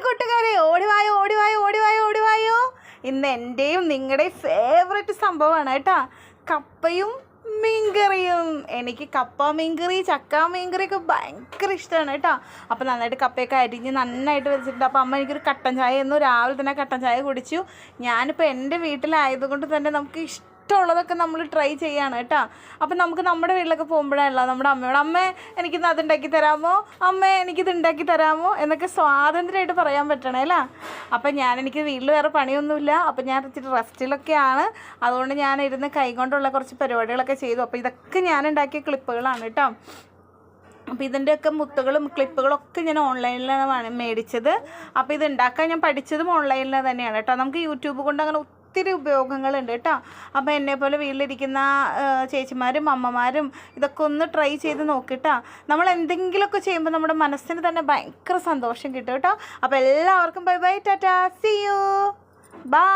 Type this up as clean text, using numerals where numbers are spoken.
കൂട്ടുകാരെ, ഓടിവായോ ഓടിവായോ ഓടിവായോ ഓടിവായോ. ഇന്ന് എൻ്റെയും നിങ്ങളുടെയും ഫേവറേറ്റ് സംഭവമാണ് കേട്ടോ, കപ്പയും മീൻകറിയും. എനിക്ക് കപ്പ മീൻകറി, ചക്ക മീൻകറിയൊക്കെ ഭയങ്കര ഇഷ്ടമാണ് കേട്ടോ. അപ്പോൾ നന്നായിട്ട് കപ്പയൊക്കെ അരിഞ്ഞ് നന്നായിട്ട് വെച്ചിട്ടുണ്ട്. അപ്പോൾ അമ്മ എനിക്കൊരു കട്ടൻ ചായ എന്നു രാവിലെ തന്നെ കട്ടൻ ചായ കുടിച്ചു. ഞാനിപ്പോൾ എൻ്റെ വീട്ടിലായതുകൊണ്ട് തന്നെ നമുക്ക് ഇഷ്ടമുള്ളതൊക്കെ നമ്മൾ ട്രൈ ചെയ്യാണ് കേട്ടോ. അപ്പം നമുക്ക് നമ്മുടെ വീട്ടിലൊക്കെ പോകുമ്പോഴല്ല നമ്മുടെ അമ്മയോട് അമ്മേ എനിക്കിന്ന് അതുണ്ടാക്കി തരാമോ, അമ്മേ എനിക്കിത് ഉണ്ടാക്കി തരാമോ എന്നൊക്കെ സ്വാതന്ത്ര്യമായിട്ട് പറയാൻ പറ്റണേ അല്ലേ. അപ്പം എനിക്ക് വീട്ടിൽ വേറെ പണിയൊന്നുമില്ല. അപ്പം ഞാൻ ഇച്ചിരി റെസ്റ്റിലൊക്കെയാണ്. അതുകൊണ്ട് ഞാൻ ഇരുന്ന് കൈകൊണ്ടുള്ള കുറച്ച് പരിപാടികളൊക്കെ ചെയ്തു. അപ്പോൾ ഇതൊക്കെ ഞാൻ ഉണ്ടാക്കിയ ക്ലിപ്പുകളാണ് കേട്ടോ. അപ്പോൾ ഇതിൻ്റെയൊക്കെ മുത്തുകളും ക്ലിപ്പുകളൊക്കെ ഞാൻ ഓൺലൈനിലാണ് മേടിച്ചത്. അപ്പോൾ ഇത് ഉണ്ടാക്കാൻ ഞാൻ പഠിച്ചതും ഓൺലൈനിൽ തന്നെയാണ് കേട്ടോ. നമുക്ക് യൂട്യൂബ് കൊണ്ട് അങ്ങനെ ഒത്തിരി ഉപയോഗങ്ങളുണ്ട് കേട്ടോ. അപ്പോൾ എന്നെപ്പോലെ വീട്ടിലിരിക്കുന്ന ചേച്ചിമാരും അമ്മമാരും ഇതൊക്കെ ഒന്ന് ട്രൈ ചെയ്ത് നോക്കിട്ടോ. നമ്മൾ എന്തെങ്കിലുമൊക്കെ ചെയ്യുമ്പോൾ നമ്മുടെ മനസ്സിന് തന്നെ ഭയങ്കര സന്തോഷം കിട്ടും കേട്ടോ. അപ്പോൾ എല്ലാവർക്കും bye bye, tata, see you, by.